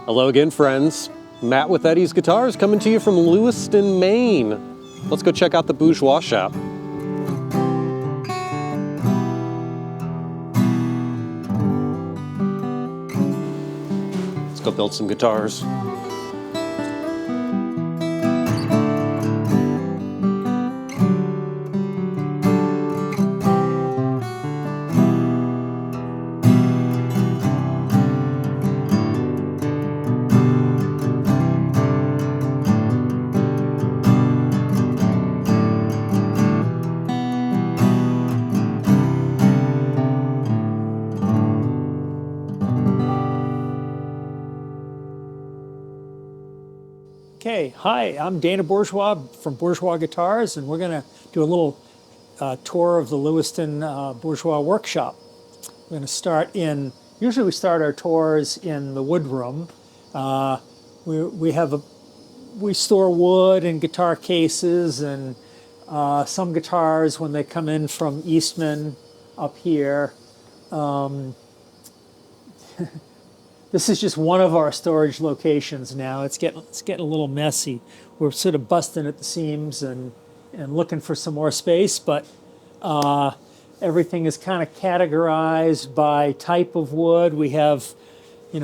Hello again, friends. Matt with Eddie's Guitars coming to you from Lewiston, Maine. Let's go check out the Bourgeois shop. Let's go build some guitars. Okay, hi, I'm Dana Bourgeois from Bourgeois Guitars, and we're going to do a little tour of the Lewiston Bourgeois workshop. We're going to start usually we start our tours in the wood room. We store wood in guitar cases, and some guitars, when they come in from Eastman up here, this is just one of our storage locations now. It's getting a little messy. We're sort of busting at the seams and looking for some more space, but everything is kind of categorized by type of wood. We have,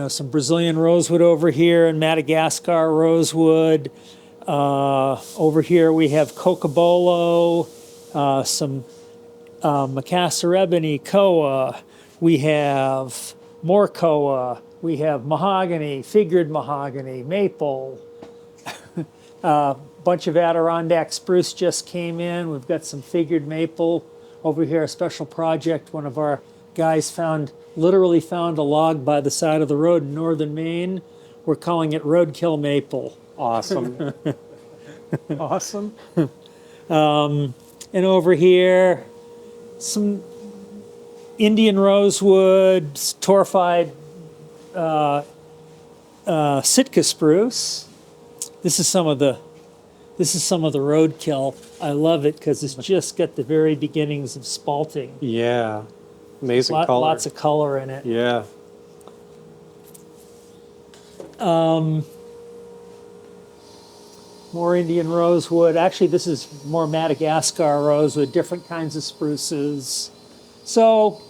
some Brazilian rosewood over here and Madagascar rosewood. Over here we have cocobolo, some Macassar ebony, koa. We have more koa. We have mahogany, figured mahogany, maple. Bunch of Adirondack spruce just came in. We've got some figured maple over here, a special project. One of our guys literally found a log by the side of the road in northern Maine. We're calling it roadkill maple. Awesome. Awesome. And over here, some Indian rosewood, torfied Sitka spruce. This is some of the roadkill. I love it because it's just got the very beginnings of spalting. Yeah, amazing color. Lots of color in it. Yeah. More Indian rosewood. Actually, this is more Madagascar rosewood, different kinds of spruces. So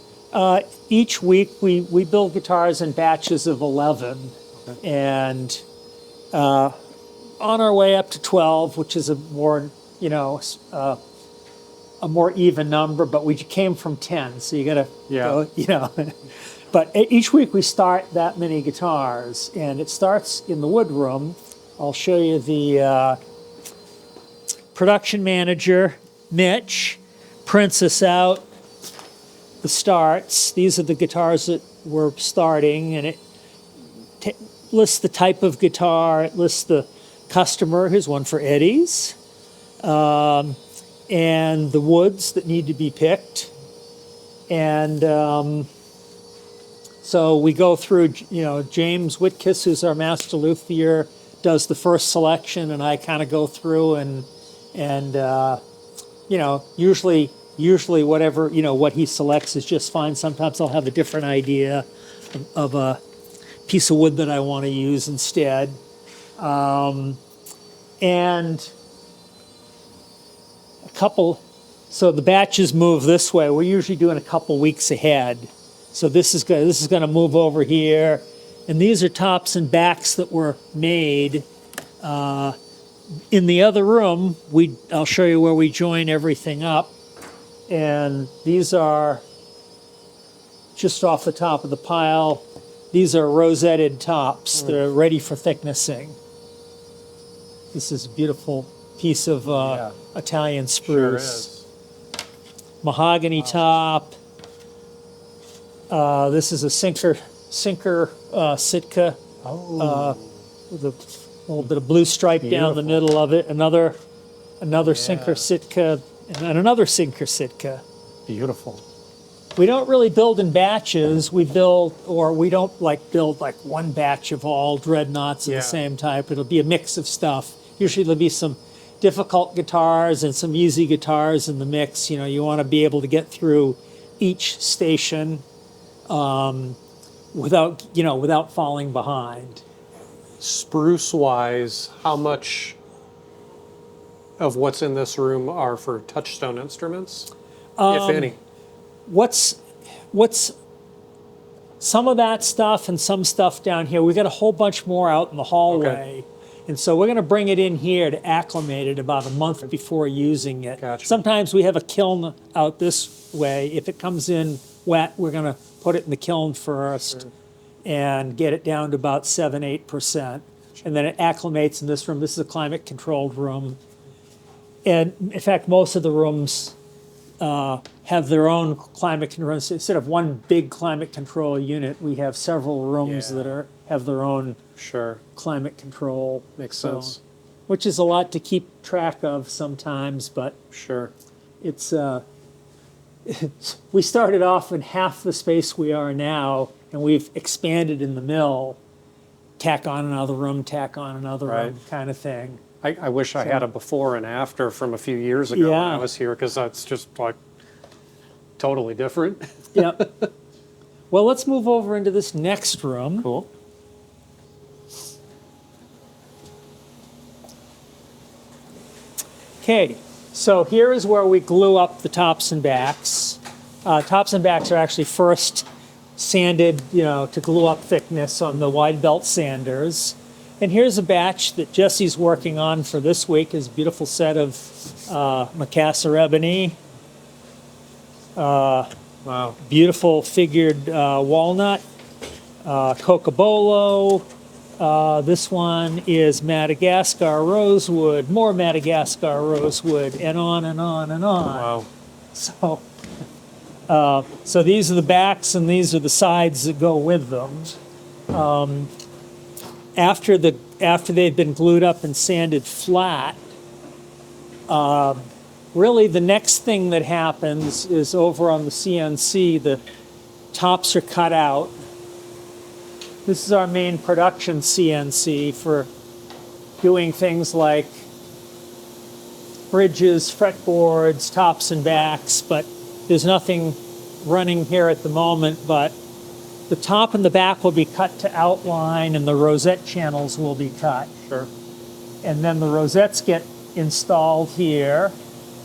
each week we build guitars in batches of 11, okay. And on our way up to 12, which is a more even number, but we came from 10, so you gotta go. But each week we start that many guitars, and it starts in the wood room. I'll show you the production manager, Mitch, prints us out the starts. These are the guitars that we're starting, and it lists the type of guitar, it lists the customer. Here's one for Eddie's, and the woods that need to be picked. And so we go through, James Whitkiss, who's our master luthier, does the first selection, and I kind of go through and usually whatever, what he selects is just fine. Sometimes I'll have a different idea of a piece of wood that I want to use instead. And so the batches move this way. We're usually doing a couple weeks ahead. So this is going to move over here. And these are tops and backs that were made. In the other room, I'll show you where we join everything up. And these are just off the top of the pile. These are rosetted tops. They're ready for thicknessing. This is a beautiful piece of Italian spruce. Sure is. Mahogany top. This is a sinker Sitka with a little bit of blue stripe down the middle of it. Another sinker Sitka. And another sinker Sitka. Beautiful. We don't really build in batches. We don't build like one batch of all dreadnoughts of the same type. It'll be a mix of stuff. Usually there'll be some difficult guitars and some easy guitars in the mix. You want to be able to get through each station without falling behind. spruce-wise, how much of what's in this room are for touchstone instruments, if any? What's some of that stuff and some stuff down here. We got a whole bunch more out in the hallway. And so we're going to bring it in here to acclimate it about a month before using it. Gotcha. Sometimes we have a kiln out this way. If it comes in wet, we're going to put it in the kiln first and get it down to about 7-8%. And then it acclimates in this room. This is a climate controlled room. And in fact, most of the rooms have their own climate control. Instead of one big climate control unit, we have several rooms that have their own climate control. Makes sense. Which is a lot to keep track of sometimes, but it's we started off in half the space we are now, and we've expanded in the mill. Tack on another room, tack on another room, kind of thing. I wish I had a before and after from a few years ago when I was here, because that's just like totally different. Yep. Well, let's move over into this next room. Cool. Okay, so here is where we glue up the tops and backs. Tops and backs are actually first sanded, to glue up thickness on the wide belt sanders. And here's a batch that Jesse's working on for this week. Is a beautiful set of Macassar ebony. Wow. Beautiful figured walnut, cocobolo. This one is Madagascar rosewood, more Madagascar rosewood, and on and on and on. Wow. So these are the backs and these are the sides that go with them. After they've been glued up and sanded flat, really the next thing that happens is over on the CNC, the tops are cut out. This is our main production CNC for doing things like bridges, fretboards, tops and backs, but there's nothing running here at the moment, but the top and the back will be cut to outline and the rosette channels will be cut. Sure. And then the rosettes get installed here,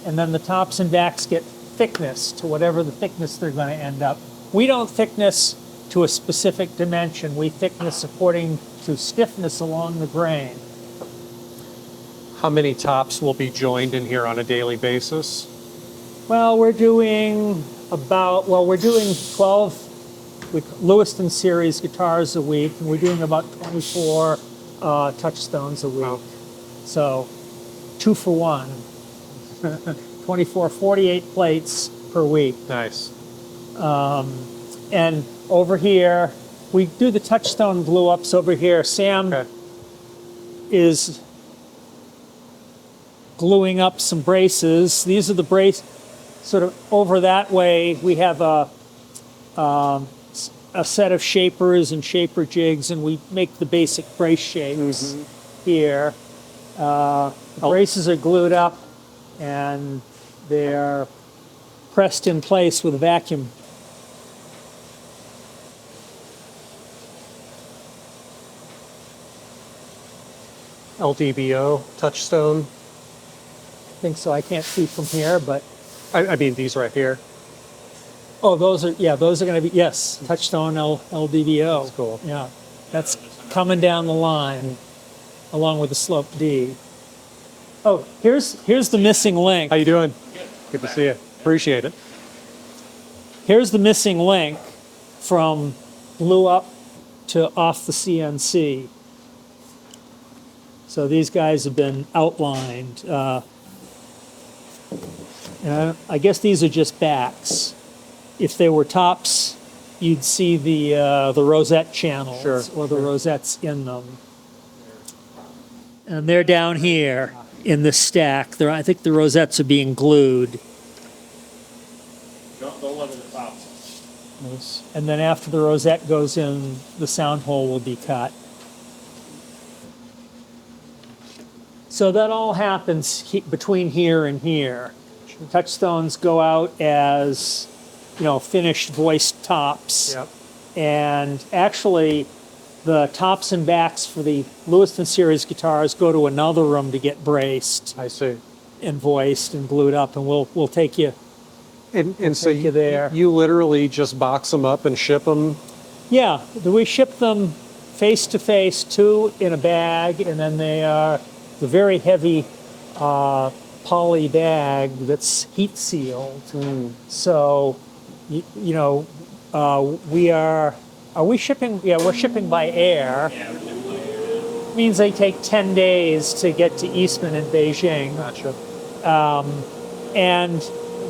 and then the tops and backs get thickness to whatever the thickness they're going to end up. We don't thickness to a specific dimension. We thickness according to stiffness along the grain. How many tops will be joined in here on a daily basis? Well, we're doing 12 Lewiston series guitars a week, and we're doing about 24 touchstones a week. Wow. So 2 for 1. 24, 48 plates per week. Nice. And over here, we do the touchstone glue ups over here. Sam is gluing up some braces. These are the brace, sort of over that way, we have a set of shapers and shaper jigs, and we make the basic brace shapes here. The braces are glued up, and they're pressed in place with a vacuum. LDBO, touchstone. I think so. I can't see from here, but I mean these right here. oh, those are going to be touchstone LDBO. That's cool. Yeah, that's coming down the line, along with the slope D. Oh, here's the missing link. How you doing? Good to see you. Appreciate it. Here's the missing link from glue up to off the CNC. So these guys have been outlined. And I guess these are just backs. If they were tops, you'd see the rosette channels or the rosettes in them. And they're down here in this stack. I think the rosettes are being glued. Don't look at the tops. And then after the rosette goes in, the sound hole will be cut. So that all happens between here and here. Touchstones go out as, finished voiced tops. Yep. And actually, the tops and backs for the Lewiston series guitars go to another room to get braced I see. and voiced and glued up, and we'll take you. And so take you there. you literally just box them up and ship them? Yeah, we ship them face to face, 2 in a bag, and then they are the very heavy poly bag that's heat sealed. So, are we shipping? Yeah, we're shipping by air. Means they take 10 days to get to Eastman and Beijing. Gotcha. And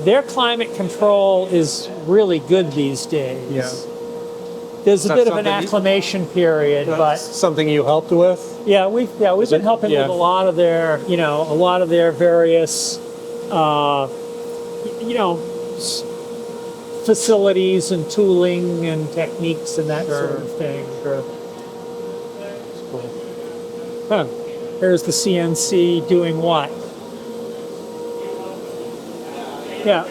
their climate control is really good these days. Yeah. There's a that bit of an something you- acclimation period, but Something you helped with? yeah, we've been helping Yeah. with a lot of their various, s- facilities and tooling and techniques and that sort of thing. Sure. Huh. There's the CNC doing what? Yeah.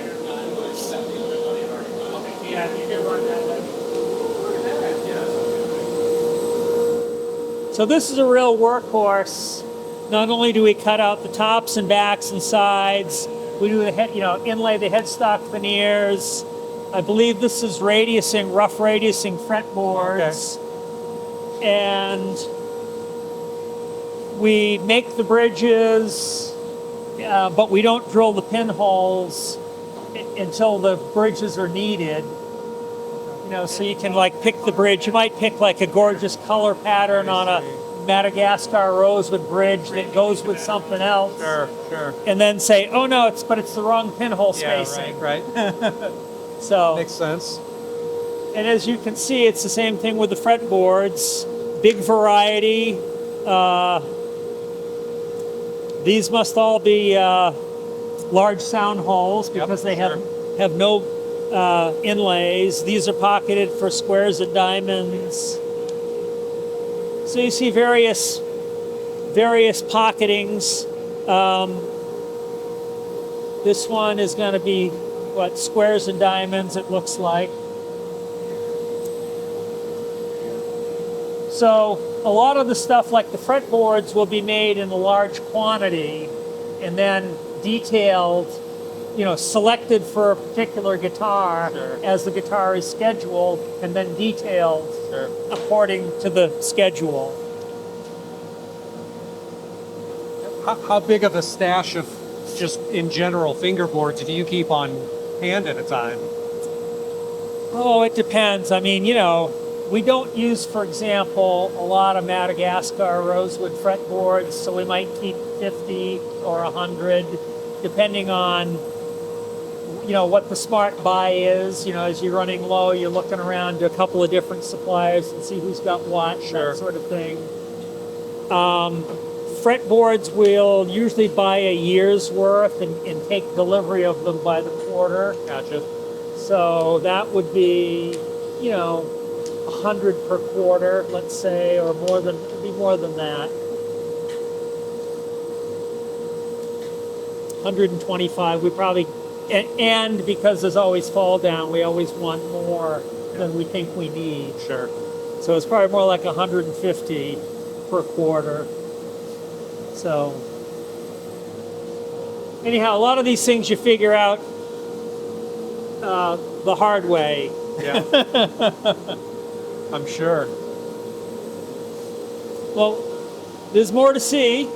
So this is a real workhorse. Not only do we cut out the tops and backs and sides, we do the inlay the headstock veneers. I believe this is rough radiusing fretboards. And we make the bridges, but we don't drill the pinholes until the bridges are needed. So you can pick the bridge. You might pick a gorgeous color pattern on a Madagascar rosewood bridge that goes with something else. Sure. And then say, oh no, it's the wrong pinhole spacing. Right. So Makes sense. And as you can see, it's the same thing with the fretboards. Big variety. These must all be large sound holes because they have no inlays. These are pocketed for squares and diamonds. So you see various pocketings. This one is going to be squares and diamonds, it looks like. So a lot of the stuff like the fretboards will be made in a large quantity and then detailed, selected for a particular guitar as the guitar is scheduled and then detailed according to the schedule. How big of a stash of just in general fingerboards do you keep on hand at a time? Oh, it depends. I mean, we don't use, for example, a lot of Madagascar rosewood fretboards, so we might keep 50 or 100, depending on, what the smart buy is. As you're running low, you're looking around to a couple of different suppliers and see who's got what, that sort of thing. Fretboards we'll usually buy a year's worth and take delivery of them by the quarter. Gotcha. So that would be, 100 per quarter, let's say, or it'd be more than that. 125, we probably, and because there's always fall down, we always want more than we think we need. Sure. So it's probably more like 150 per quarter. So anyhow, a lot of these things you figure out the hard way. Yeah. I'm sure. Well, there's more to see.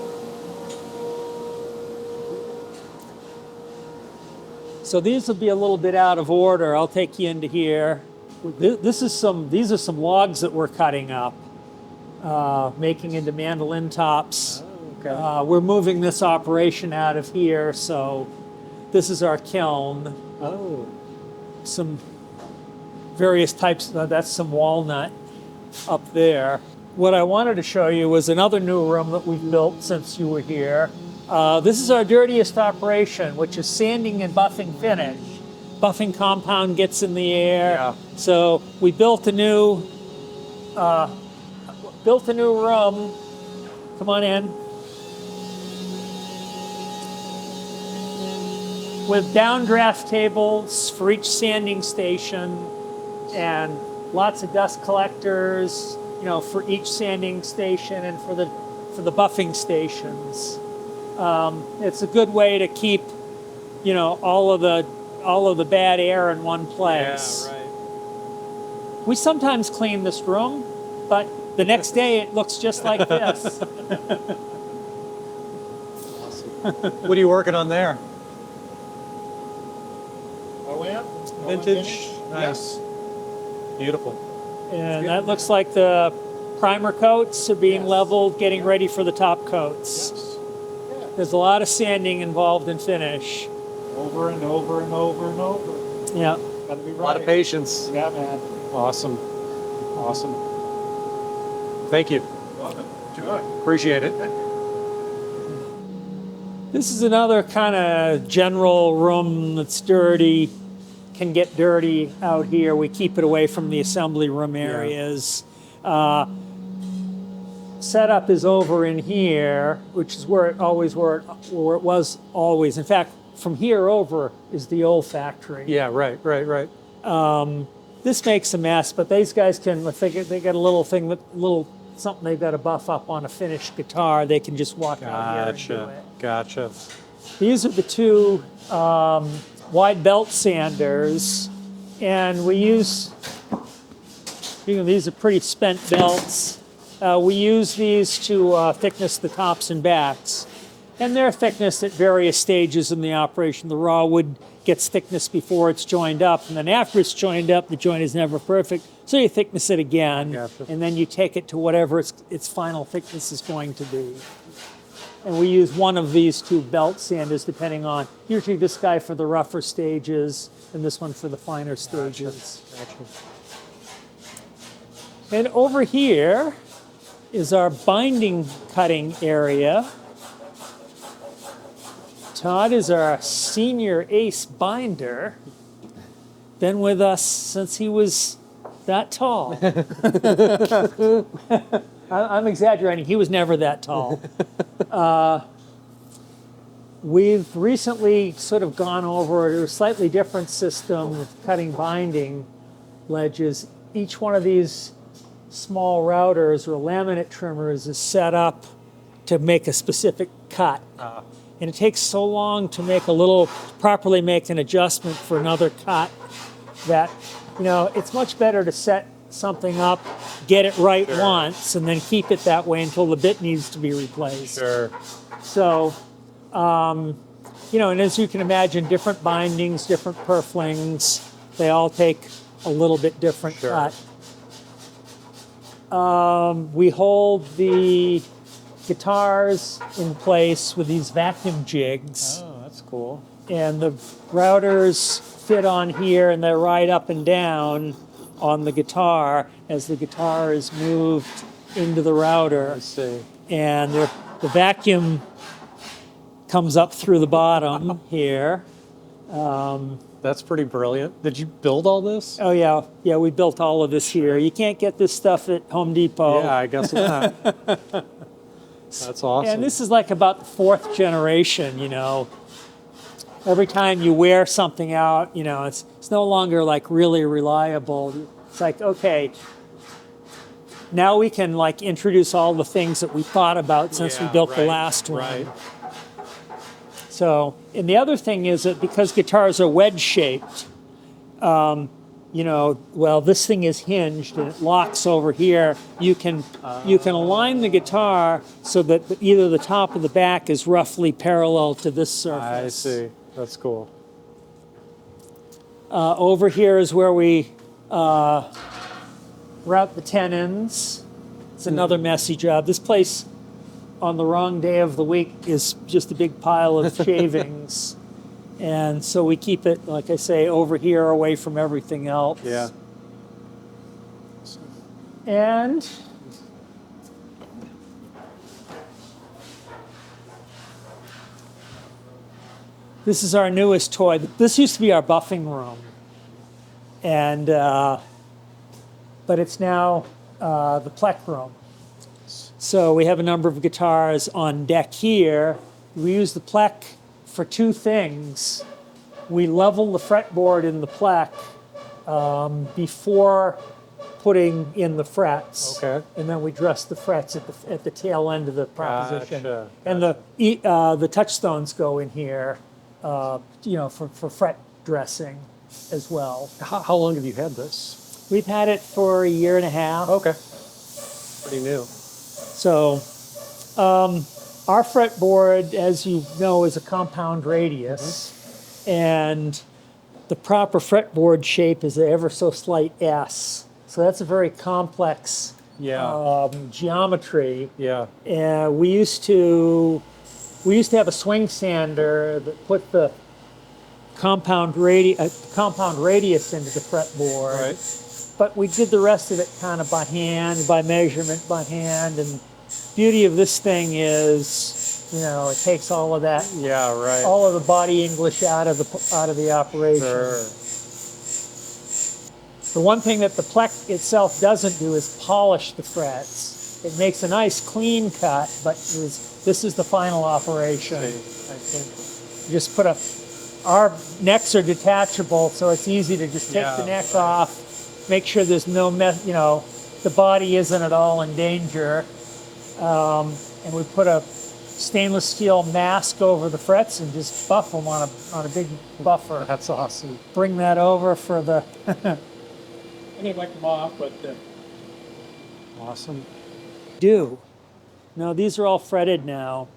So these will be a little bit out of order. I'll take you into here. These are some logs that we're cutting up, making into mandolin tops. Okay. We're moving this operation out of here, so this is our kiln. Oh. Some various types, that's some walnut up there. What I wanted to show you was another new room that we've built since you were here. This is our dirtiest operation, which is sanding and buffing finish. Buffing compound gets in the air. Yeah. So we built a new room. Come on in. With downdraft tables for each sanding station and lots of dust collectors, for each sanding station and for the buffing stations. It's a good way to keep, all of the bad air in one place. Yeah, right. We sometimes clean this room, but the next day it looks just like this. What are you working on there? Vintage. Nice. Beautiful. And that looks like the primer coats are being leveled, getting ready for the top coats. There's a lot of sanding involved in finish. Over and over and over and over. Yeah. Gotta be right. A lot of patience. Yeah, man. Awesome. Awesome. Thank you. Welcome. Sure. Appreciate it. This is another kind of general room that's dirty, can get dirty out here. We keep it away from the assembly room areas. Setup is over in here, which is where it was always. In fact, from here over is the old factory. Yeah, right. This makes a mess, but these guys can, if they got a little thing, something they've got to buff up on a finished guitar, they can just walk out here and do it. Gotcha. These are the two wide belt sanders, and we use, these are pretty spent belts. We use these to thickness the tops and backs, and they're thickness at various stages in the operation. The raw wood gets thickness before it's joined up, and then after it's joined up, the joint is never perfect, so you thickness it again, Gotcha. and then you take it to whatever its final thickness is going to be. And we use one of these two belt sanders depending on, usually this guy for the rougher stages and this one for the finer stages. Gotcha. And over here is our binding cutting area. Todd is our senior ace binder. Been with us since he was that tall. I'm exaggerating. He was never that tall. We've recently sort of gone over a slightly different system of cutting binding ledges. Each one of these small routers or laminate trimmers is set up to make a specific cut. And it takes so long to properly make an adjustment for another cut that, it's much better to set something up, get it right once, and then keep it that way until the bit needs to be replaced. Sure. So, and as you can imagine, different bindings, different purflings, they all take a little bit different cut. We hold the guitars in place with these vacuum jigs. Oh, that's cool. And the routers fit on here and they're right up and down on the guitar as the guitar is moved into the router. I see. And the vacuum comes up through the bottom here. That's pretty brilliant. Did you build all this? Oh yeah, we built all of this here. You can't get this stuff at Home Depot. Yeah, I guess not. That's awesome. And this is like about the fourth generation, Every time you wear something out, it's no longer like really reliable. It's like, okay, now we can like introduce all the things that we thought about since we built the last one. Right. So, and the other thing is that because guitars are wedge shaped, this thing is hinged and it locks over here. You can align the guitar so that either the top or the back is roughly parallel to this surface. I see. That's cool. Over here is where we route the tenons. It's another messy job. This place on the wrong day of the week is just a big pile of shavings. And so we keep it, like I say, over here away from everything else. Yeah. And this is our newest toy. This used to be our buffing room. And, but it's now the Plek room. So we have a number of guitars on deck here. We use the Plek for two things. We level the fretboard in the Plek before putting in the frets. Okay. And then we dress the frets at the tail end of the proposition. Gotcha, And the touchstones go in here, for fret dressing as well. How long have you had this? We've had it for a year and a half. Okay. Pretty new. So, our fretboard, as you know, is a compound radius, and the proper fretboard shape is an ever so slight S. So that's a very complex geometry. Yeah. And we used to have a swing sander that put the compound radius into the fretboard. Right. But we did the rest of it kind of by hand, by measurement, by hand. And beauty of this thing is, it takes all of that, Yeah, right. all of the body English out of the operation. Sure. The one thing that the Plek itself doesn't do is polish the frets. It makes a nice clean cut, but this is the final operation. I think. You just our necks are detachable, so it's easy to just take the neck off. Make sure there's no the body isn't at all in danger. And we put a stainless steel mask over the frets and just buff them on a big buffer. That's awesome. Bring that over for the. I didn't like them off, but Awesome. do. No, these are all fretted now.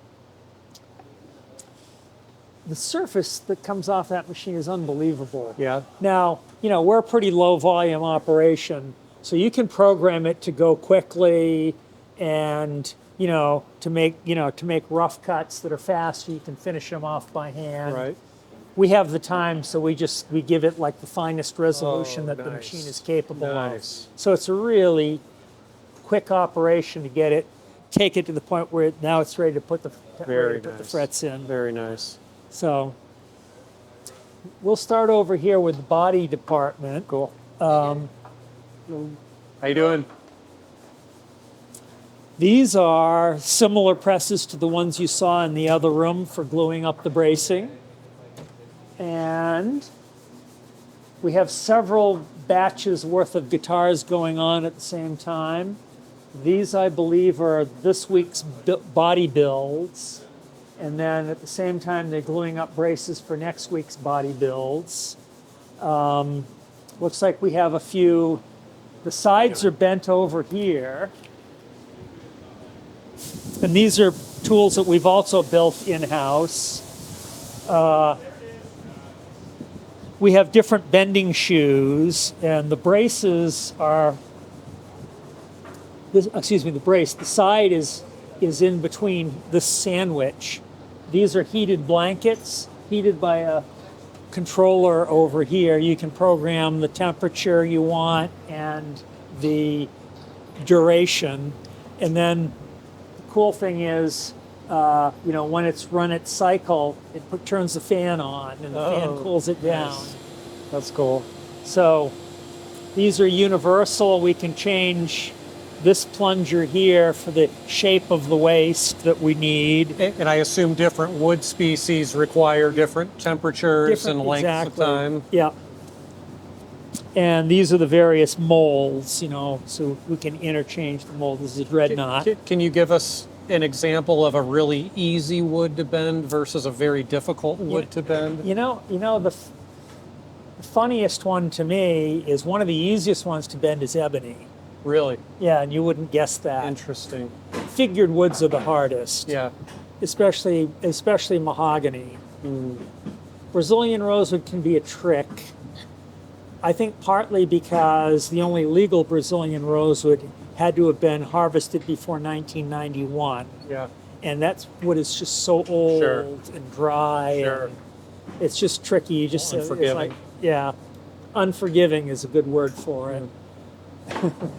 The surface that comes off that machine is unbelievable. Yeah. Now, we're a pretty low volume operation, so you can program it to go quickly and, to make rough cuts that are fast, you can finish them off by hand. Right. We have the time, so we give it like the finest resolution Oh, that the nice. machine is capable Nice. of. So it's a really quick operation to take it to the point where now it's ready to put the Very the nice. frets in. Very nice. So we'll start over here with the body department. Cool. Um, How you doing? These are similar presses to the ones you saw in the other room for gluing up the bracing. And we have several batches worth of guitars going on at the same time. These, I believe, are this week's body builds. And then at the same time, they're gluing up braces for next week's body builds. Looks like we have a few. The sides are bent over here. And these are tools that we've also built in-house. We have different bending shoes, and the braces are, the side is in between this sandwich. These are heated blankets, heated by a controller over here. You can program the temperature you want and the duration. And then the cool thing is, when it's run its cycle, it turns the fan on and the fan cools it down. Nice. That's cool. So these are universal. We can change this plunger here for the shape of the waist that we need. And I assume different wood species require different temperatures and lengths exactly. of time. Yeah. And these are the various molds, so we can interchange the mold. This is a dreadnought. Can you give us an example of a really easy wood to bend versus a very difficult wood to bend? The funniest one to me is one of the easiest ones to bend is ebony. Really? Yeah, and you wouldn't guess that. Interesting. Figured woods are the hardest. Yeah. Especially mahogany. Brazilian rosewood can be a trick. I think partly because the only legal Brazilian rosewood had to have been harvested before 1991. Yeah. And that's wood is just so old Sure. and dry. Sure. And it's just tricky. You just Unforgiving. Unforgiving is a good word for it.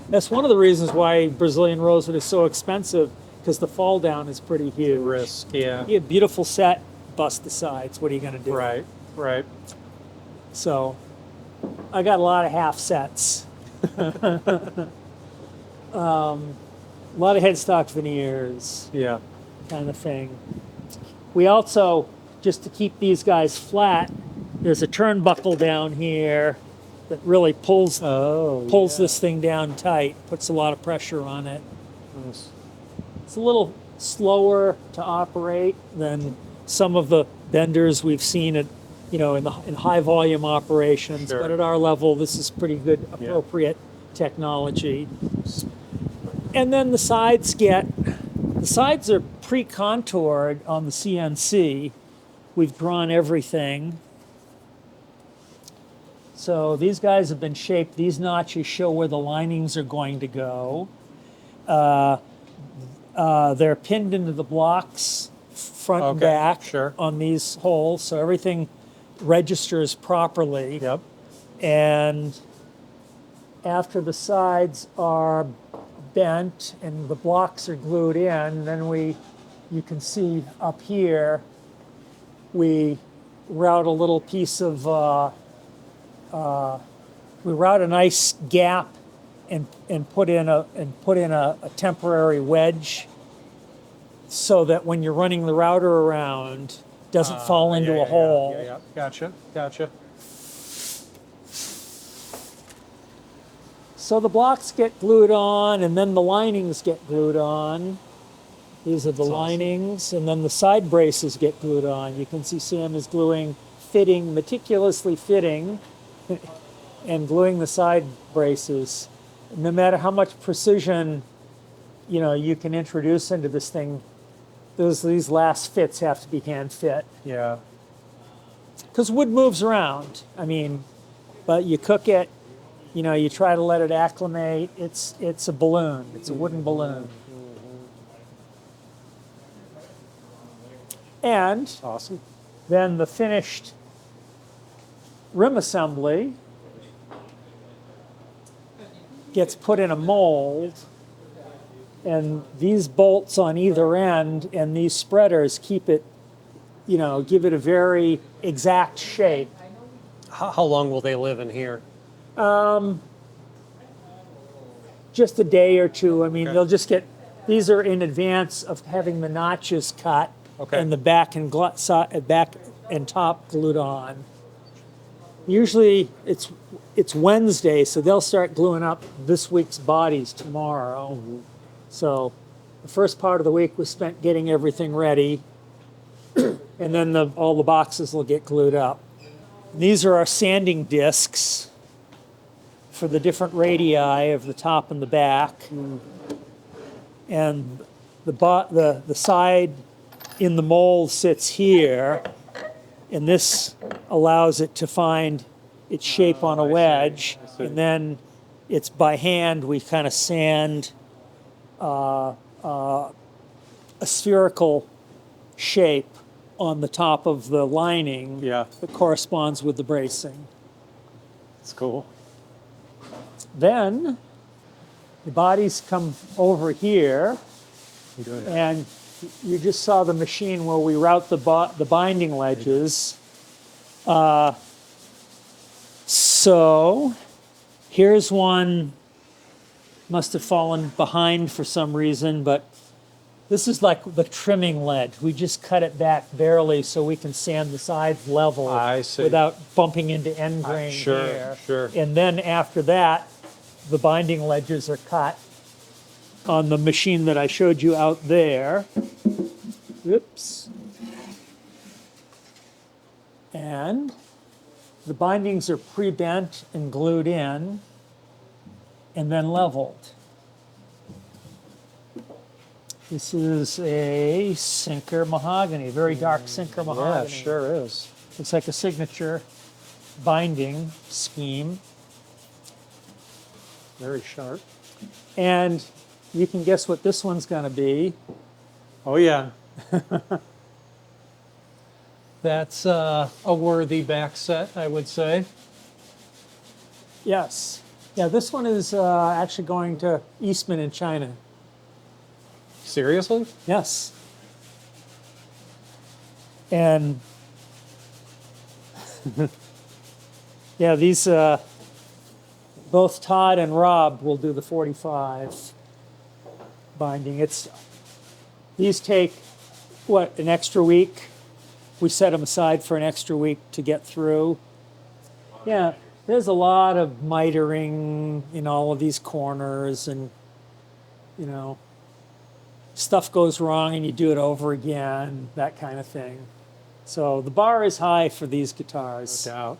That's one of the reasons why Brazilian rosewood is so expensive, because the fall down is pretty huge. Risk. Yeah. You get a beautiful set, bust the sides. What are you going to do? Right. Right. So I got a lot of half sets. A lot of headstock veneers, Yeah. kind of thing. We also, just to keep these guys flat, there's a turnbuckle down here that really pulls Oh, this thing down tight, puts a lot of pressure on it. Nice. It's a little slower to operate than some of the benders we've seen at, in high volume operations. Sure. But at our level, this is pretty good, appropriate technology. And then the sides are pre-contoured on the CNC. We've drawn everything. So these guys have been shaped. These notches show where the linings are going to go. They're pinned into the blocks, front and back, sure. on these holes, so everything registers properly. Yep. And after the sides are bent and the blocks are glued in, then you can see up here, we route a little piece of, we route a nice gap and put in a temporary wedge so that when you're running the router around, it doesn't fall into a hole. Yeah. Gotcha. So the blocks get glued on, and then the linings get glued on. These are the linings, and then the side braces get glued on. You can see Sam is meticulously fitting, and gluing the side braces. No matter how much precision, you can introduce into this thing, these last fits have to be hand fit. Yeah. Because wood moves around. But you cook it, you try to let it acclimate. It's a balloon. It's a wooden balloon. And Awesome. then the finished rim assembly gets put in a mold, and these bolts on either end and these spreaders keep it, give it a very exact shape. How long will they live in here? Just a day or two. They'll just these are in advance of having the notches cut and the back and top glued on. Usually it's Wednesday, so they'll start gluing up this week's bodies tomorrow. Mm-hmm. So the first part of the week was spent getting everything ready, and then all the boxes will get glued up. And these are our sanding discs for the different radii of the top and the back. And the side in the mold sits here, and this allows it to find its shape on a wedge. I see. And then it's by hand, we kind of sand a spherical shape on the top of the lining that corresponds with the bracing. That's cool. Then the bodies come over here, Good. and you just saw the machine where we route the binding ledges. So here's one, must have fallen behind for some reason, but this is like the trimming ledge. We just cut it back barely so we can sand the sides level I see. without bumping into end grain here. Sure. And then after that, the binding ledges are cut on the machine that I showed you out there. Oops. And the bindings are pre-bent and glued in and then leveled. This is a sinker mahogany, very dark sinker mahogany. Yeah, sure is. Looks like a signature binding scheme. Very sharp. And you can guess what this one's going to be. Oh, yeah. That's a worthy back set, I would say. Yes. Yeah, this one is actually going to Eastman in China. Seriously? Yes. And yeah, these both Todd and Rob will do the 45 binding. These take an extra week. We set them aside for an extra week to get through. Yeah, there's a lot of mitering in all of these corners, and you know, stuff goes wrong and you do it over again, that kind of thing. So the bar is high for these guitars. No doubt.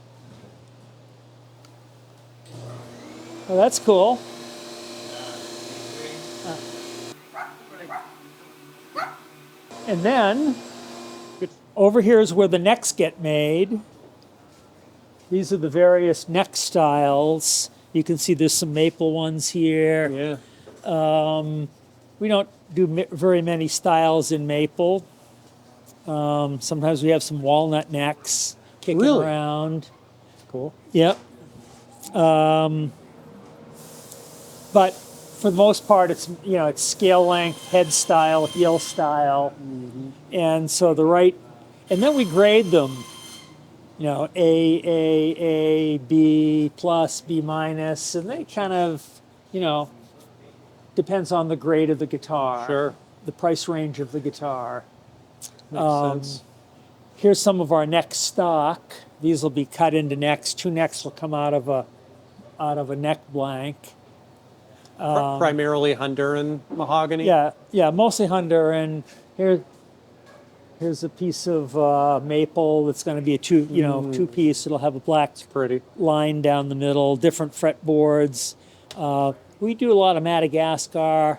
Well, that's cool. And then over here is where the necks get made. These are the various neck styles. You can see there's some maple ones here. Yeah. We don't do very many styles in maple. Sometimes we have some walnut necks kicking Really? around. Cool. Yep. But for the most part, it's it's scale length, head style, heel style, and so and then we grade them. A, B plus, B minus, and they kind of, depends on the grade of the guitar. Sure. The price range of the guitar. Makes sense. Here's some of our neck stock. These will be cut into necks. 2 necks will come out of a neck blank. Primarily Honduran mahogany. Yeah, mostly Honduran. Here's a piece of maple that's going to be a two piece. It'll have a black Pretty. line down the middle. Different fretboards. We do a lot of Madagascar.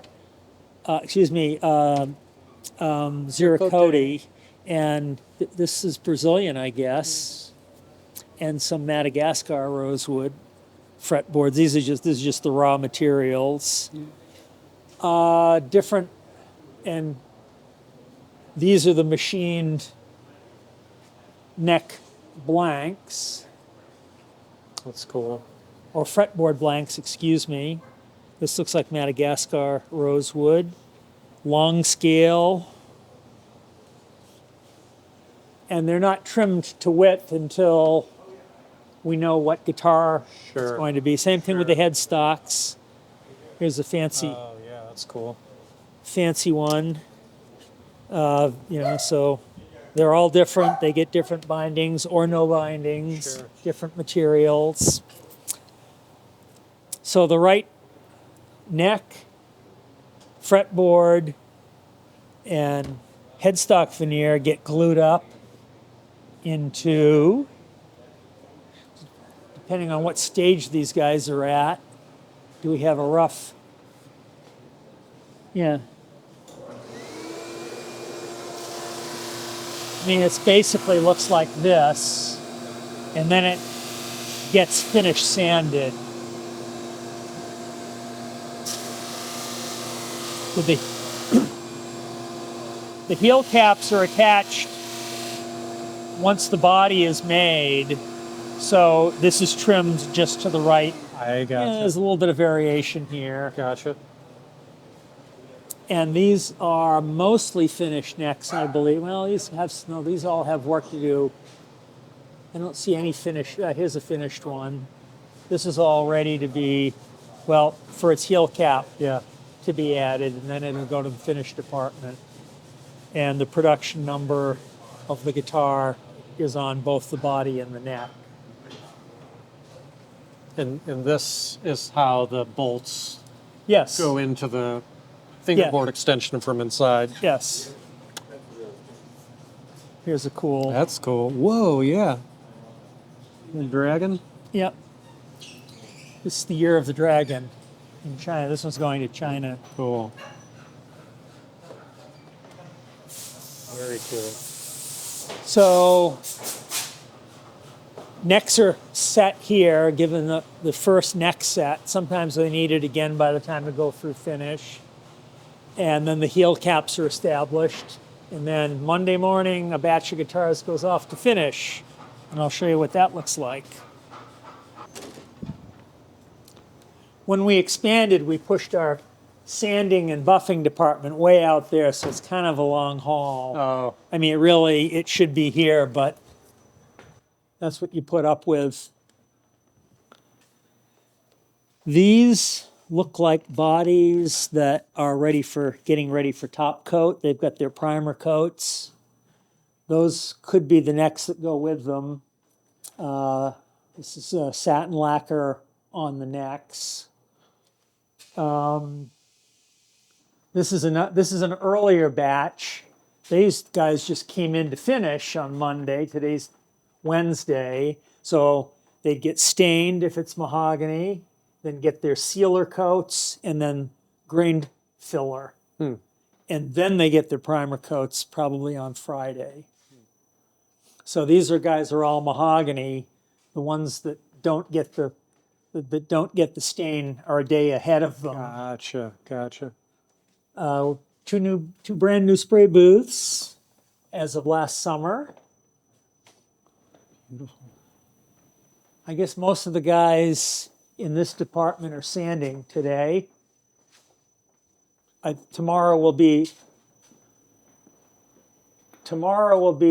Ziricote, and this is Brazilian, I guess, and some Madagascar rosewood fretboards. This is just the raw materials. Different, and these are the machined neck blanks, That's cool. or fretboard blanks, excuse me. This looks like Madagascar rosewood. Long scale. And they're not trimmed to width until we know what guitar it's Sure. going to be. Same thing with the headstocks. Here's a fancy Oh, yeah, that's cool. one. So they're all different. They get different bindings or no bindings, Sure. different materials. So the right neck, fretboard, and headstock veneer get glued up into, depending on what stage these guys are at. Do we have a rough? Yeah. I mean, it basically looks like this, and then it gets finish sanded. With the heel caps are attached once the body is made, so this is trimmed just to the right. I gotcha. There's a little bit of variation here. Gotcha. And these are mostly finished necks, I believe. Well, these all have work to do. I don't see any finish. Here's a finished one. This is all ready to be, for its heel cap Yeah. to be added, and then it'll go to the finished department. And the production number of the guitar is on both the body and the neck. And this is how the bolts Yes. go into the fingerboard extension from inside. Yes. Here's a cool. That's cool. Whoa, yeah. The dragon? Yep. This is the year of the dragon in China. This one's going to China. Cool. Very cool. So necks are set here, given the first neck set. Sometimes they need it again by the time they go through finish. And then the heel caps are established. And then Monday morning, a batch of guitars goes off to finish. And I'll show you what that looks like. When we expanded, we pushed our sanding and buffing department way out there, so it's kind of a long haul. Oh, I mean, it should be here, but that's what you put up with. These look like bodies that are getting ready for top coat. They've got their primer coats. Those could be the necks that go with them. This is satin lacquer on the necks. This is an earlier batch. These guys just came in to finish on Monday. Today's Wednesday, so they'd get stained if it's mahogany, then get their sealer coats, and then grained filler. And then they get their primer coats probably on Friday. So these guys are all mahogany. The ones that don't get the stain are a day ahead of them. Gotcha. Two brand new spray booths as of last summer. I guess most of the guys in this department are sanding today. Tomorrow will be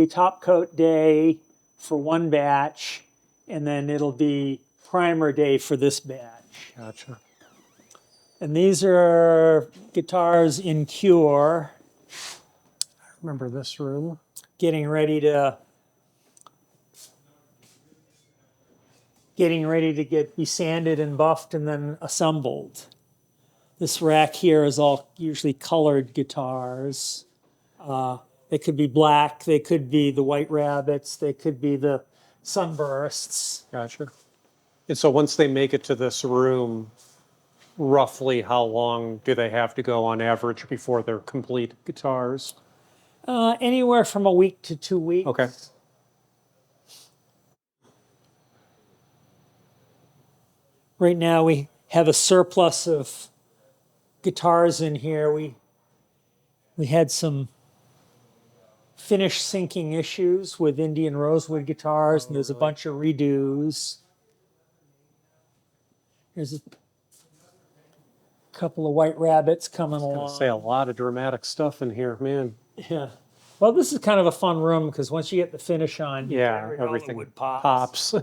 top coat day for one batch, and then it'll be primer day for this batch. Gotcha. And these are guitars in cure, I remember this room. getting ready to be sanded and buffed and then assembled. This rack here is all usually colored guitars. They could be black, they could be the White Rabbits, they could be the Sunbursts. Gotcha. And so once they make it to this room, roughly how long do they have to go on average before they're complete guitars? Anywhere from a week to 2 weeks. Okay. Right now we have a surplus of guitars in here. We had some finish sinking issues with Indian rosewood guitars, and there's a bunch of redos. There's a couple of White Rabbits coming along. Say a lot of dramatic stuff in here, man. Yeah. Well, this is kind of a fun room because once you get the finish on, Yeah, everything would pops.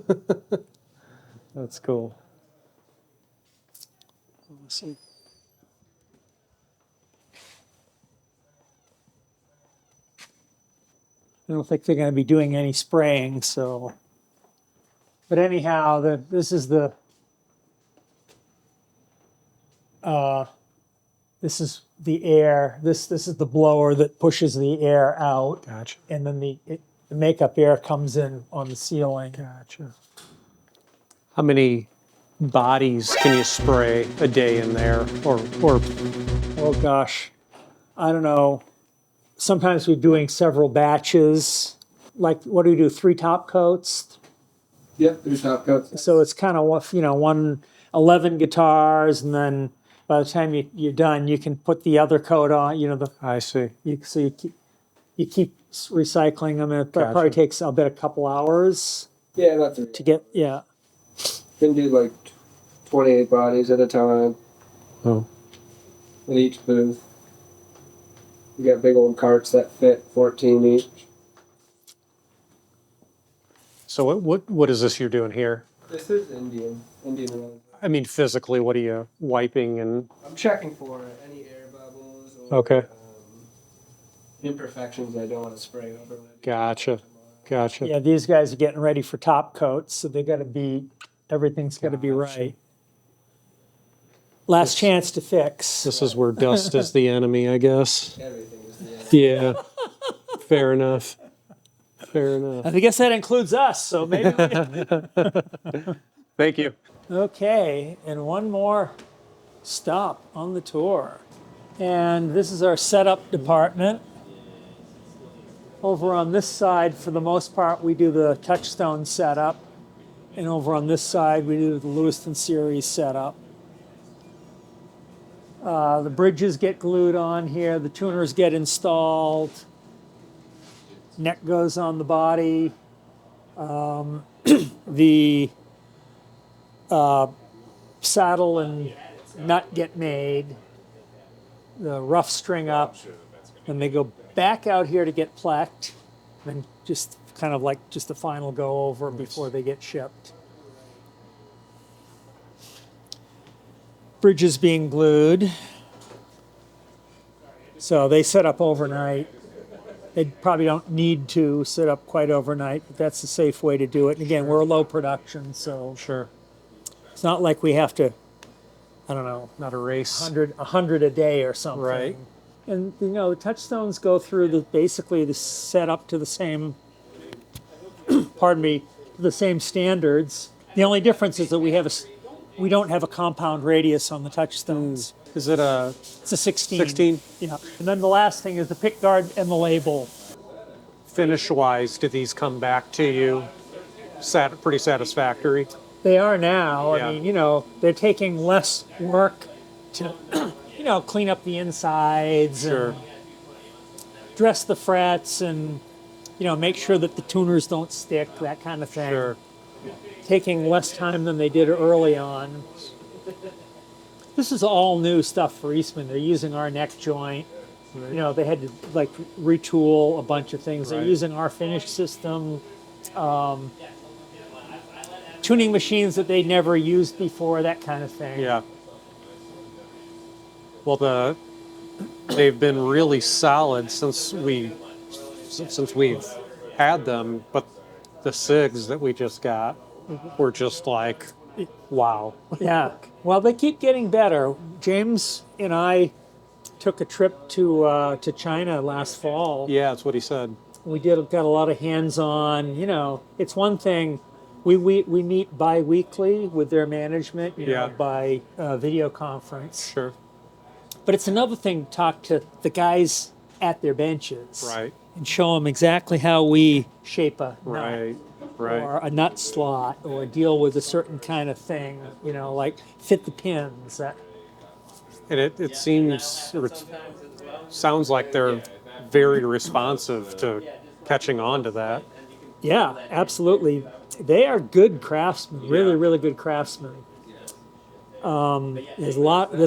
That's cool. Awesome. I don't think they're going to be doing any spraying, so. But anyhow, this is the air. This is the blower that pushes the air out, Gotcha. and then the makeup air comes in on the ceiling. Gotcha. How many bodies can you spray a day in there? Or Oh gosh, I don't know. Sometimes we're doing several batches. Like, what do we do? 3 top coats. Yep, there's top coats. So it's kind of 11 guitars, and then by the time you're done, you can put the other coat on. I see. You keep recycling them, and it Gotcha. probably takes a couple hours Yeah, about 3. to get. Yeah. Can do like 28 bodies at a time Oh. in each booth. We got big old carts that fit 14 each. So what is this you're doing here? This is Indian rose. I mean, physically, what are you wiping and? I'm checking for any air bubbles or Okay. Imperfections I don't want to spray over. Gotcha. Yeah, these guys are getting ready for top coats, so everything's got to be right. Last chance to fix. This is where dust is the enemy, I guess. Everything is the end. Yeah. Fair enough. I guess that includes us, so maybe. Thank you. Okay, and one more stop on the tour. And this is our setup department. Over on this side, for the most part, we do the Touchstone setup. And over on this side, we do the Lewiston series setup. The bridges get glued on here, the tuners get installed, neck goes on the body. The saddle and nut get made, the rough string up, and they go back out here to get plecked, then just kind of like just the final go over before they get shipped. Bridges being glued. So they set up overnight, They probably don't need to sit up quite overnight, but that's the safe way to do it. And again, we're low production, so Sure. it's not like we have to, I don't know, Not a race. 100 a day or something. Right. And you know, the touchstones go through basically the set up to the same, pardon me, the same standards. The only difference is that we don't have a compound radius on the touchstones. Is it a It's a 16. 16? Yeah. And then the last thing is the pick guard and the label. Finish-wise, do these come back to you pretty satisfactory? They are now. Yeah. I mean, you know, they're taking less work to, you know, clean up the insides Sure. and dress the frets and, you know, make sure that the tuners don't stick, that kind of thing. Sure. Taking less time than they did early on. This is all new stuff for Eastman. They're using our neck joint. Right. You know, they had to like retool a bunch of things. They're Right. using our finish system, tuning machines that they'd never used before, that kind of thing. Yeah. Well, they've been really solid since we've had them, but the SIGs that we just got were just like, wow. Yeah. Well, they keep getting better. James and I took a trip to China last fall. Yeah, that's what he said. We got a lot of hands-on. You know, it's one thing. We meet bi-weekly with their management. You Yeah. know, by video conference. Sure. But it's another thing to talk to the guys at their benches. Right. And show them exactly how we shape a nut. Right. Right. Or a nut slot, or deal with a certain kind of thing, you know, like fit the pins. And it seems, or it sounds like they're very responsive to catching on to that. Yeah, absolutely. They are good craftsmen, really, really good craftsmen. There's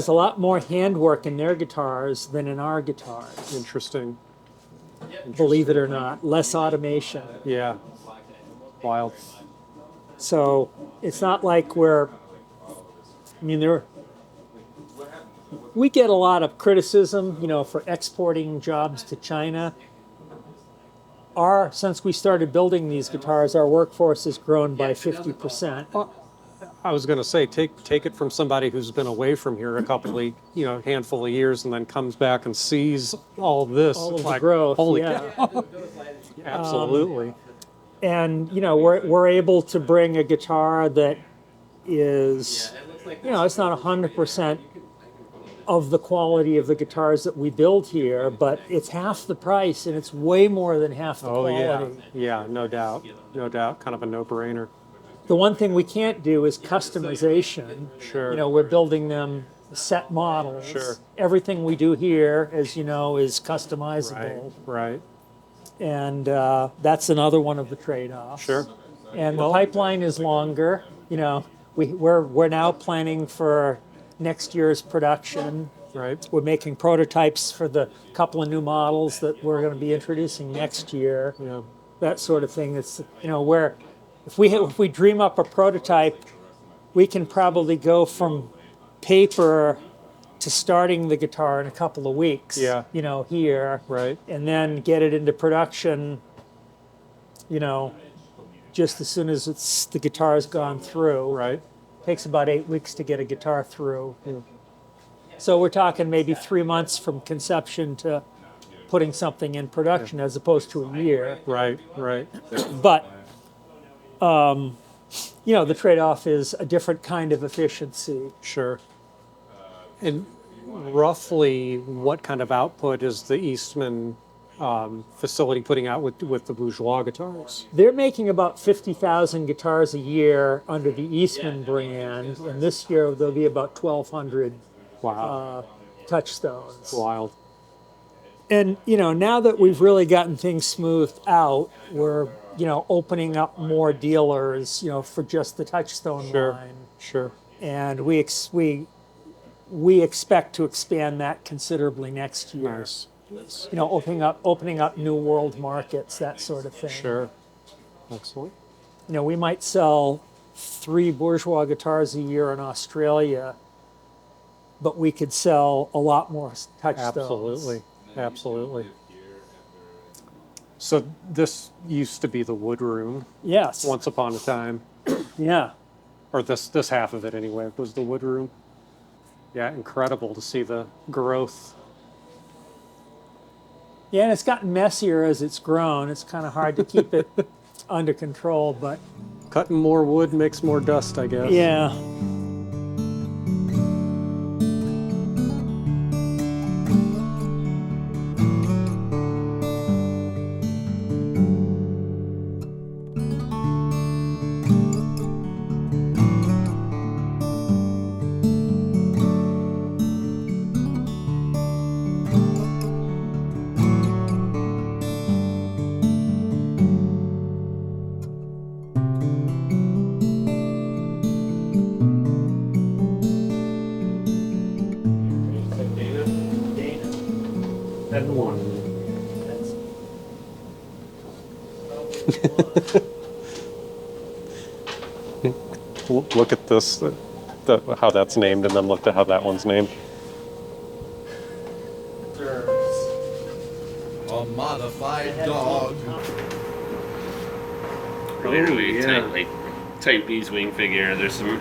a lot more handwork in their guitars than in our guitars, Interesting. believe it or not. Less automation. Yeah. Wild. So it's not like we get a lot of criticism, you know, for exporting jobs to China. Since we started building these guitars, our workforce has grown by 50%. I was going to say, take it from somebody who's been away from here a handful of years, and then comes back and sees all of this. All It's of the like, growth, holy yeah. cow. Absolutely. And you know, we're able to bring a guitar that is, you know, it's not 100% of the quality of the guitars that we build here, but it's half the price and it's way more than half the Oh quality. yeah, no doubt, kind of a no-brainer. The one thing we can't do is customization. Sure. You know, we're building them set models. Sure. Everything we do here, as you know, is Right, customizable. right, And that's another one of the trade-offs. sure. And the pipeline is longer. You know, we're now planning for next year's production. Right, We're making prototypes for the couple of new models that we're going to be introducing next year. yeah, That sort of thing. It's, you know, where if we dream up a prototype, we can probably go from paper to starting the guitar in a couple of weeks. Yeah. You know, here. right, And then get it into production, you know, just as soon as the guitar's gone through. right, Takes about 8 weeks to get a guitar through. So we're talking maybe 3 months from conception to putting something in production as opposed to a year. right, right. But, you know, the trade-off is a different kind of efficiency. Sure. And roughly, what kind of output is the Eastman facility putting out with the Bourgeois guitars? They're making about 50,000 guitars a year under the Eastman brand, and this year there'll be about 1,200 Wow, touchstones. wild. And, you know, now that we've really gotten things smoothed out, we're, you know, opening up more dealers, you know, for just the touchstone Sure, line. sure. And we expect to expand that considerably next year. Nice. You know, opening up new world markets, that sort of thing. Sure. Excellent. You know, we might sell 3 Bourgeois guitars a year in Australia, but we could sell a lot more touchstones. Absolutely. Absolutely. So this used to be the wood room Yes. once upon a time, Yeah. or this half of it anyway was the wood room. Yeah, incredible to see the growth. Yeah, and it's gotten messier as it's grown. It's kind of hard to keep it under control, but Cutting more wood makes more dust, I guess. yeah. And one. Look at this, how that's named, and then look at how that one's named. A modified dog. Really tight beeswing figure. There's some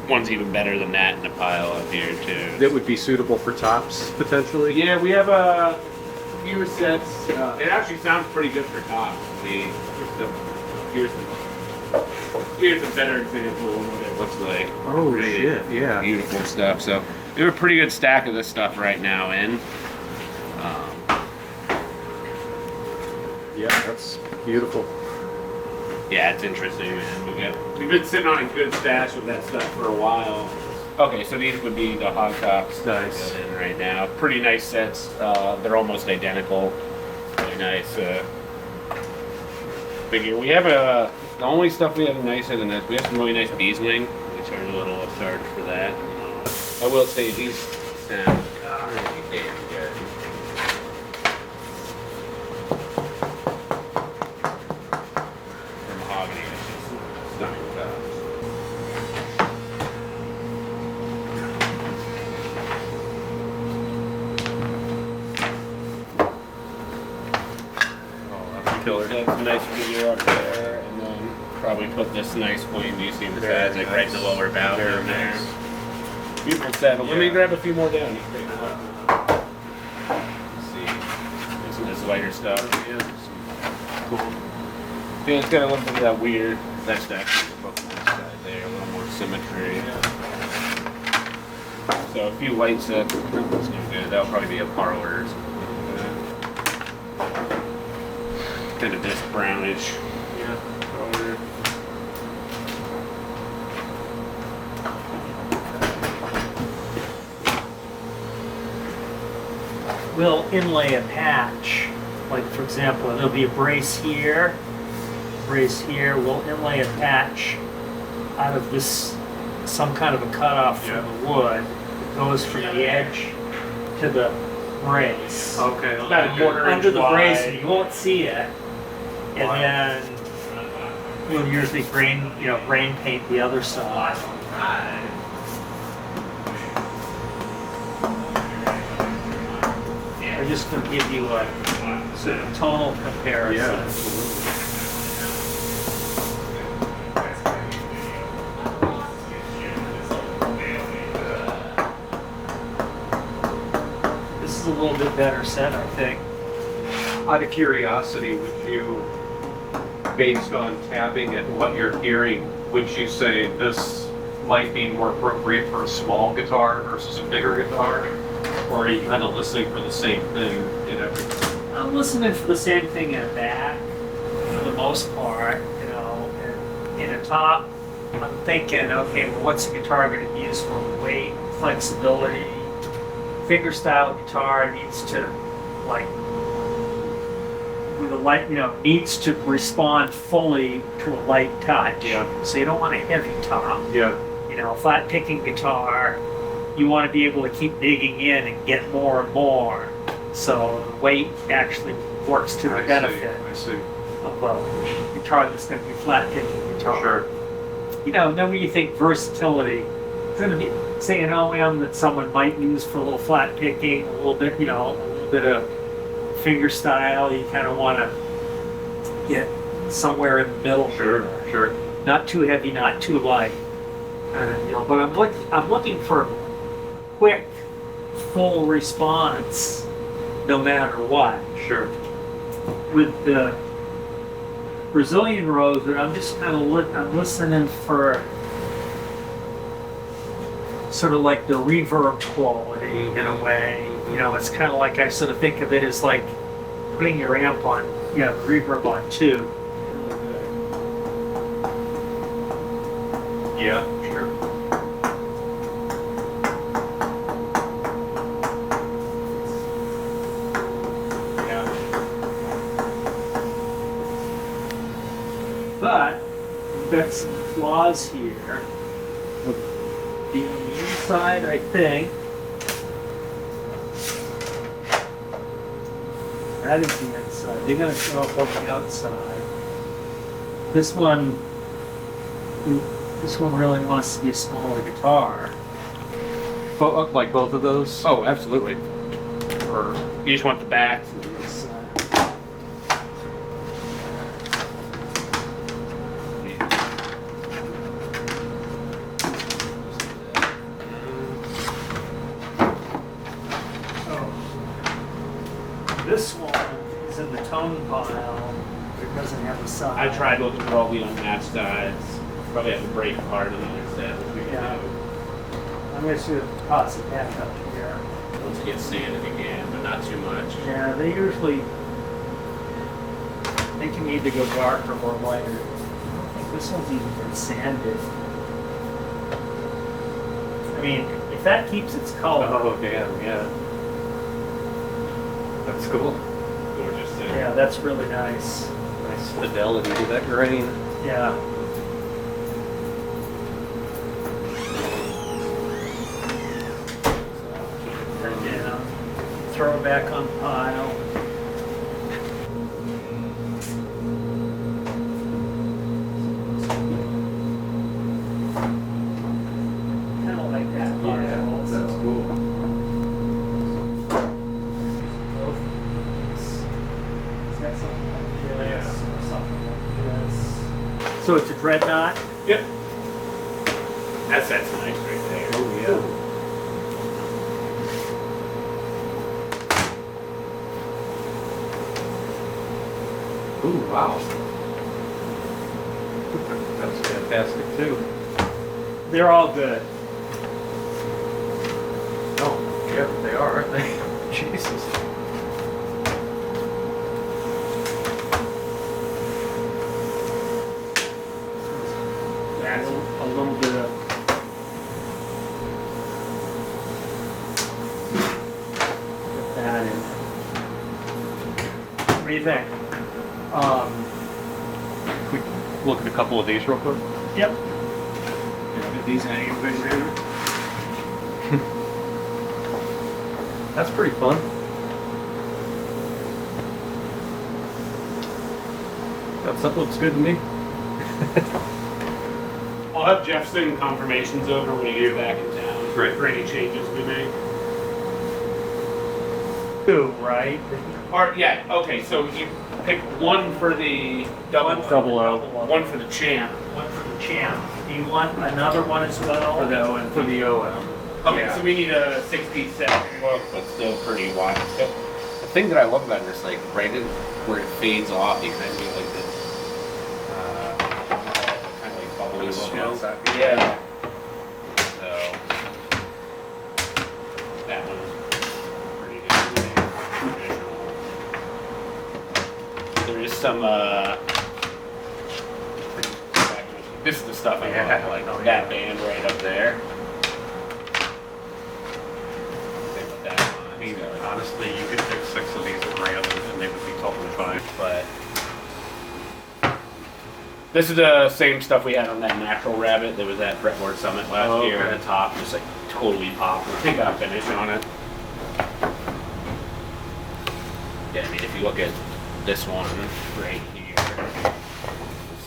ones even better than that in a pile up here too. That would be suitable for tops, potentially? Yeah, we have a few sets. It actually sounds pretty good for tops. Here's a better example of what it looks like. Oh, Really shit, yeah. Beautiful stuff. So we have a pretty good stack of this stuff right now in. Yeah, that's beautiful. Yeah, it's interesting, man. We've been sitting on a good stash of that stuff for a while. Okay, so these would be the hog tops Nice. in right now. Pretty nice sets. They're almost identical. Really nice figure. We have the only stuff we have nicer than this. We have some really nice beeswing. We charge a little upcharge for that. I will say these sound pretty damn good. Mahogany is just stunning stuff. Oh, that's killer. That's a nice figure up there, and then probably put this nice point you see the sides like right in the lower bow down there. Beautiful set. Let me grab a few more down. You can take a look. Let's see. There's some of this lighter stuff. Yeah. Cool. Yeah, it's got a little bit of that weird. That's actually the side there, a little more symmetry. So a few light sets. That's good. That'll probably be a parlor or something like that. Kind of this brownish. Yeah. Color. We'll inlay a patch. Like for example, there'll be a brace here, we'll inlay a patch out of this, some kind of a cutoff from the wood. It goes from the edge to the brace. Okay. About a quarter inch Under the brace, wide. and you won't see it. And then we'll usually grain paint the other side. I'm just going to give you a sort of tonal comparison. Yeah, absolutely. This is a little bit better set, I think. Out of curiosity, would you, based on tapping and what you're hearing, would you say this might be more appropriate for a small guitar versus a bigger guitar? Or are you kind of listening for the same thing in everything? I'm listening for the same thing in a back, for the most part, and in a top, I'm thinking, okay, well, what's the guitar going to be used for? Weight, flexibility. Finger style guitar needs to, like, with a light, needs to respond fully to a light touch. Yeah. So you don't want a heavy top. Yeah. Flat picking guitar, you want to be able to keep digging in and get more and more. So the weight actually works to the benefit I see. of a guitar that's going to be flat picking guitar. Sure. Then when you think versatility, it's going to be, say, an OM that someone might use for a little flat picking, a little bit of finger style. You kind of want to get somewhere in the middle. Sure, sure. Not too heavy, not too light. But I'm looking for quick, full response, no matter what. Sure. With the Brazilian rose, I'm just kind of I'm listening for sort of like the reverb quality in a way. It's kind of like I sort of think of it as like putting your amp on, reverb on two. Yeah, sure. Yeah. But we've got some flaws here. The inside, I think. That is the inside. They're gonna show up on the outside. This one really wants to be a smaller guitar. Like both of those? Oh, absolutely. Or you just want the back. This, This one is in the tone pile. It doesn't have a side. I tried looking for all the unmatched sides. Probably have to break apart on the other set, which we can Yeah. do. I'm going to toss it back up here. Once it gets sanded again, but not too much. Yeah, they can either go darker or lighter. I don't think this one's even been sanded. I mean, if that keeps its color, Oh, damn, yeah. That's cool. Gorgeous set. yeah, that's really nice. Nice fidelity to that grain. Yeah. And down, throw it back on pile. Kind of like that. That's cool. So it's a dreadnought? Yep. That's nice right there. Oh, yeah. Ooh, wow. That's fantastic, too. They're all good. Oh, yeah, they are, aren't they? Jesus. That's a little bit of. Get that in. What do you think? We look at a couple of these real quick. Yep. Get these out of your vision. That's pretty fun. That looks good to me. I'll have Jeff send confirmations over when you get back in town. Great. For any changes we make. Two, right? Or, yeah, okay, so you pick one for the double Double-O. one for the champ. One for the champ. Do you want another one as well? For the OM. For the OM. Okay, Yeah. so we need a 6-piece set look, but still pretty wide. The thing that I love about this, like, right in where it fades off, you kind of get like this, kind of like bubbly look on the side. Yeah. So, that one's pretty good. Traditional. There is some, this is the stuff I love, like Oh, that yeah. band right up there. Same with that one. I mean, honestly, you could pick 6 of these at random and they would be totally fine. But this is the same stuff we had on that natural rabbit. There was that fretboard summit last Oh, year. okay. The top just like totally popped. We got a finish on it. Yeah, I mean, if you look at this one right here,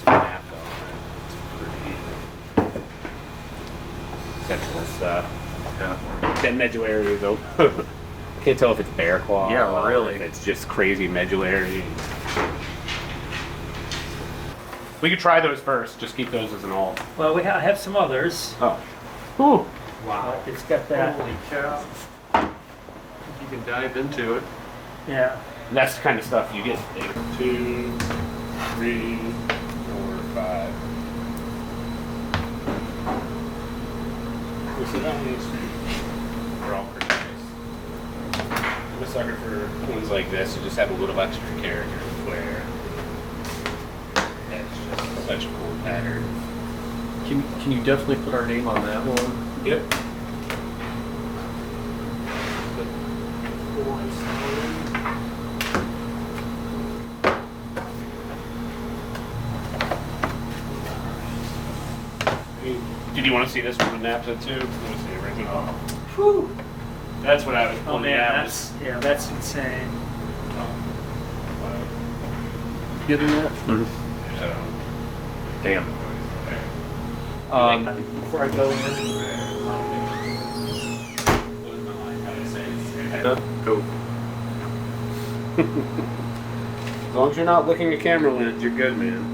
snap on it. It's pretty sensual stuff. Yeah. That medullary though. Can't tell if it's bear claw. Yeah, or really. if it's just crazy medullary. We could try those first. Just keep those as an alt. Well, I have some others. Oh. Ooh. Wow. It's got that. Holy cow. You can dive into it. Yeah. That's the kind of stuff you get. 2, 3, 4, 5. We'll sit down these. They're all pretty nice. I'm a sucker for ones like this. You just have a little extra character and flair. It's just such a cool pattern. Can you definitely put our name on that one? Yep. Did you want to see this one with napset too? Let me see the original. Whew. That's what I was Oh pointing man, out. that's insane. Getting that? Damn. Before I go in. Cool. As long as you're not licking a camera lens, you're good, man.